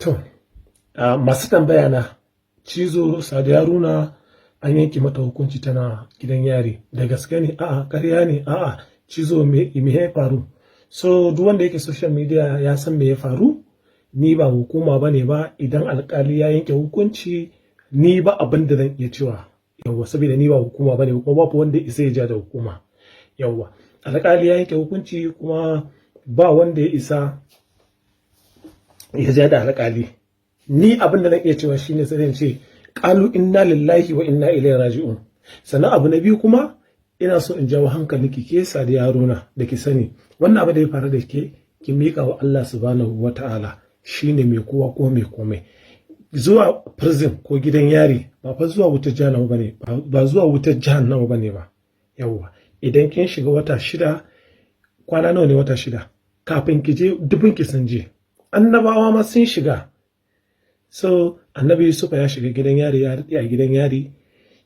To, masu tambaya na Chizo Sadiya Haruna an yanke mata hukunci tana gidan yari. Da gaske ne? A'a, ƙarya ne? A'a, Chizo me ya faru? So, duk wanda yake social media ya san me ya faru. Ni ba hukuma bane ba, idan alƙali ya yanke hukunci ni ba abin da zan iya cewa. Yawwa, saboda ni ba hukuma bane, kuma babu wanda isa ya ja da hukuma. Yawwa, alƙali ya yanke hukunci kuma ba wanda ya isa ya ja da alƙali. Ni abin da zan iya cewa shine sai in ce qalu inna lillahi wa inna ilaihi raji'un. Sannan abu na biyu kuma ina so in jawo hankalinki ke Sadiya Haruna da ki sani wannan abu da ya faru da ke ki mika wa Allah subhanahu wata'ala, shine mai kowa ko mai komai. Zuwa prison ko gidan yari ba fa zuwa wutar jahannama bane, ba zuwa wutar jahannama bane ba. Yawwa, idan kin shiga wata 6, kwana nawa ne wata 6? Kafin ki je dubin ki san je. Annabawa ma sun shiga. So annabi Yusuf ya shiga gidan yari, ya daɗe a gidan yari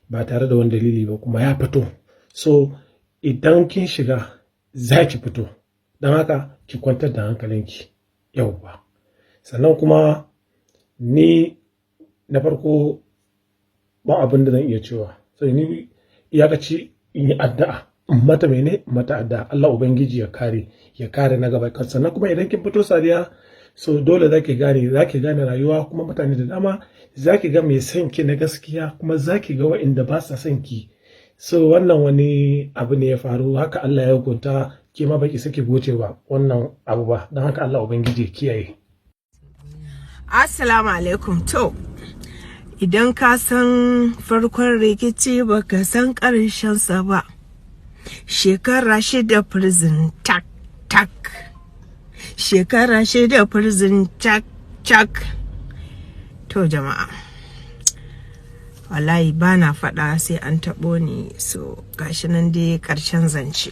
ba tare da wani dalili ba, kuma ya fito. So idan kin shiga za ki fito, don haka ki kwantar da hankalinki. Yauwa, sannan kuma ni na farko ba abin da zan iya cewa, sai ni iyakaci in yi addu'a, mata mene mata addu'a, Allah ubangiji ya kare na gaba. Sannan kuma idan kin fito Sadiya, so dole zaki gane rayuwa, kuma mutane da dama zaki ga mai son ki na gaskiya, kuma zaki ga waɗanda ba sa son ki. So wannan wani abu ne ya faru, haka Allah ya hukunta, ke ma baki saki goce ba wannan abu ba, don haka Allah ubangiji ya kiyaye. Assalamu alaikum. To, idan ka san farkon rikici baka san ƙarshen sa ba, shekara 6 prison tak shekara 6 prison tak. To jama'a, wallahi ba na faɗa sai an taɓo ni. So gashi nan dai ƙarshen zance.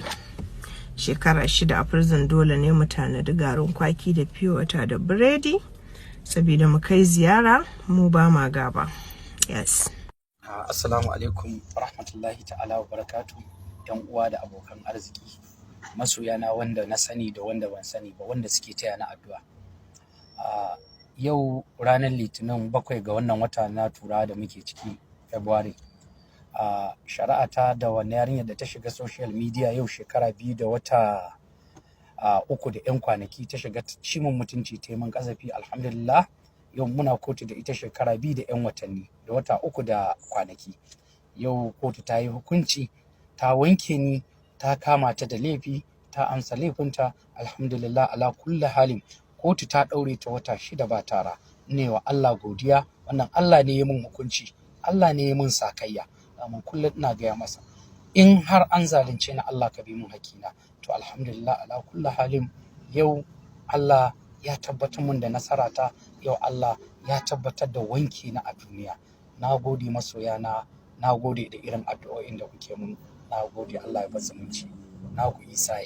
Shekara 6 a prison, dole ne mu tanadi garin kwaki da fiyota da biredi saboda mu kai ziyara, mu ba ma gaba. Yes. Assalamu alaikum rahmatullahi ta'ala wa barakatu, yan uwa da abokan arziki, masoyana wanda na sani da wanda ban sani ba, wanda suke taya na addu'a. Yau ranar Litinin 7 ga wannan wata na Tura da muke ciki, February. Shari'ata da wannan yarinyar da ta shiga social media yau shekara 2 da wata 3 da 'yan kwanaki ta shiga cimin mutunci, ta yi min kasafi. Alhamdulillah, yau muna kotu da ita shekara 2 da 'yan watanni da wata 3 da kwanaki. Yau kotu ta yi hukunci, ta wanke ni, ta kama ta da laifi, ta amsa laifinta. Alhamdulillah ala kulli halin, kotu ta ɗaure ta wata 6 ba tara. Ne wa Allah godiya, wannan Allah ne ya min hukunci, Allah ne ya min sakayya. Amma kullum ina gaya masa, in har an zalunce ni Allah ka bi min hakina. To alhamdulillah ala kulli halin, yau Allah ya tabbatar min da nasarata, yau Allah ya tabbatar da wanki na a duniya. Na gode masoyana, na gode da irin addu'o'in da kuke mun, na gode. Allah ya bar zumunci. Na ku Isa.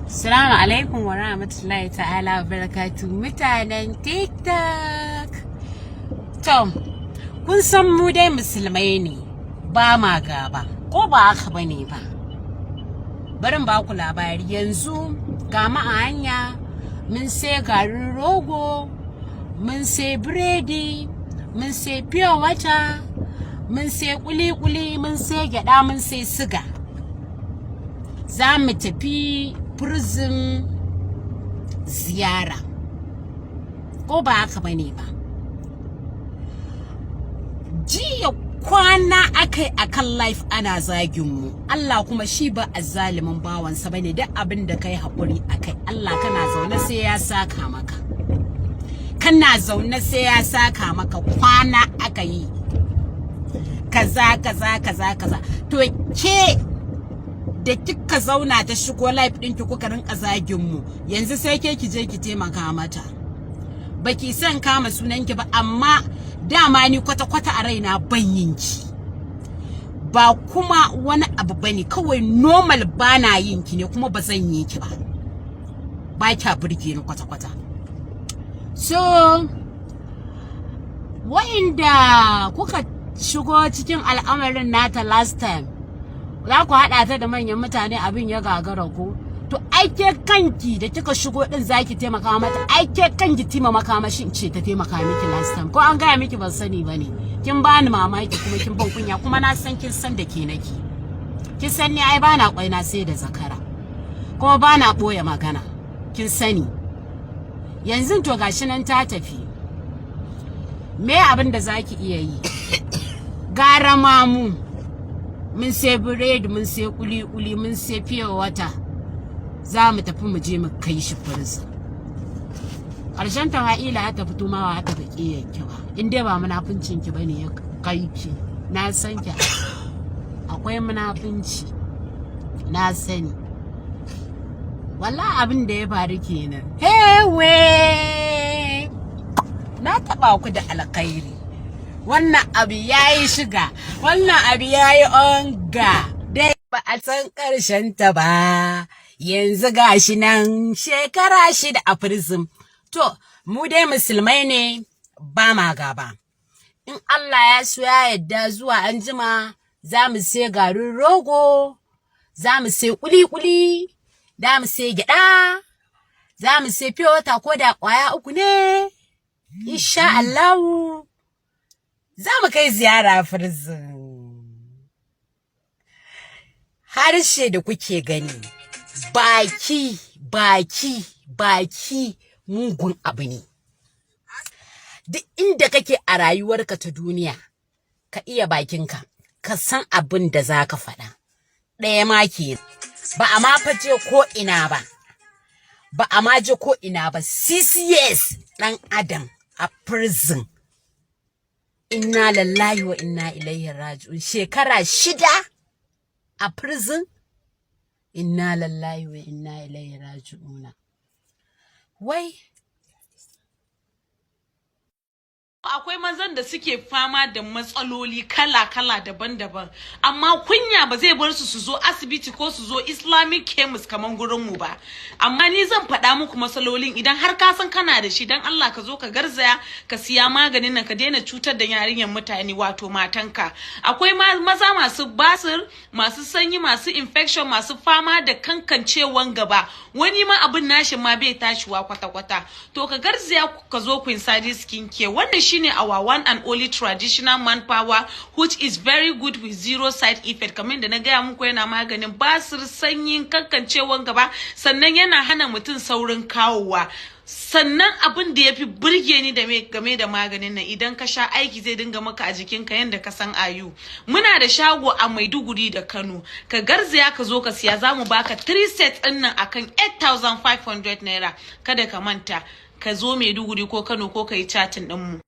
Assalamu alaikum wa rahmatullahi ta'ala wa barakatuh, mutanen TikTok. To, kun san mu dai musulmai ne, ba ma gaba, ko ba haka bane ba? Barin ba ku labari, yanzu ga mu a hanya, mun sai garin rogo, mun sai biredi, mun sai pure water, mun sai kuli-kuli, mun sai gyada, mun sai siga. Za mu tafi prison ziyara, ko ba haka bane ba? Jiya kwana akai akan life ana zagin mu. Allah kuma shi ba azzalimin bawansa bane, duk abin da kai hakuri akai, Allah kana zaune sai ya saka maka, kana zaune sai ya saka maka. Kwana aka yi kaza. To ke da kika zauna ta shigo life ɗinki kuka rinka zagin mu, yanzu sai ke ki je ki taimaka mata. Baki san kama sunanki ba, amma dama ni kwata-kwata a raina ban yinki, ba kuma wani abu bane, kawai normal bana yinki ne, kuma ba zan yi ki ba kya burge ni kwata-kwata. So wa'inda kuka shigo cikin al'amarin nata last time, za ku haɗa ta da manyan mutane, abin ya gagara ku. To to aike kanki da kika shigo din zaki taimaka mata, aike kanki tima makamashin ce ta taimaka miki last time, ko an gaya miki ban sani bane. Kin bani mamaki kuma kin ban kunya, kuma na san kin san da ke nake. Kin san ni ai bana kwaina sai da zakara, kuma bana boye magana, kin sani. Yanzu to gashi nan ta tafi, me abin da zaki iya yi? Gara mamu mun sai biredi, mun sai kuli-kuli, mun sai fiye wata, za mu tafi mu je mu kai shi prison. Ƙarshen ta Ha'ila ta fito ma ta baki yanki ba, in dai ba munafincin ki bane ya kai ki, na san ki akwai munafinci, na sani. Wallahi abin da ya faru kenan. Hewe, na taba ku da alkhairi. Wannan abu yayi shiga, wannan abu yayi onga, dai ba a san ƙarshen ta ba. Yanzu gashi nan shekara 6 a prison. To, mu dai musulmai ne, ba ma gaba. In Allah ya so ya yadda zuwa anjima za mu sai garin rogo, za mu sai kuli-kuli, za mu sai gyada, za mu sai fiye wata ko da kwaya 3 ne. Insha Allah za mu kai ziyara prison. Harshe da kuke gani, baki mugun abu ne. Duk inda kake a rayuwarka ta duniya, ka iya bakinka, ka san abin da za ka faɗa. Ɗaya ma ke, ba a ma faje ko ina ba, ba a ma je ko ina ba. 6 years ɗan adam a prison. Inna lillahi wa inna ilaihi raji'un. Shekara 6 a prison. Inna lillahi wa inna ilaihi raji'una. Wai akwai mazan da suke fama da matsaloli kala-kala daban-daban, amma kunya ba zai bar su zo asibiti ko su zo Islamic chemist kaman gurin mu ba. Amma ni zan faɗa muku matsalolin, idan har ka san kana da shi, dan Allah ka zo ka garzaya ka siya maganin nan, ka daina cutar da yarinyar mutane, wato matanka. Akwai maza masu basir, masu sanyi, masu infection, masu fama da kankancewan gaba, wani ma abin nashin ma bai tashiwa kwata-kwata. To ka garzaya ka zo Queen Sadi Skin Care. Wannan shine our one and only traditional manpower, which is very good with 0 side effect. Kamar da na gaya muku, yana maganin basir, sanyin, kankancewan gaba, sannan yana hana mutum saurin kawowa. Sannan abin da yafi burge ni da game da maganin nan, idan ka sha aiki zai dinga maka a jikinka yanda ka san ayu. Muna da shago a Maiduguri da Kano. Ka garzaya ka zo ka siya, zamu baka 3 sets din nan akan 8,500 naira. Kada ka manta, ka zo Maiduguri ko Kano ko kai chatting din mu.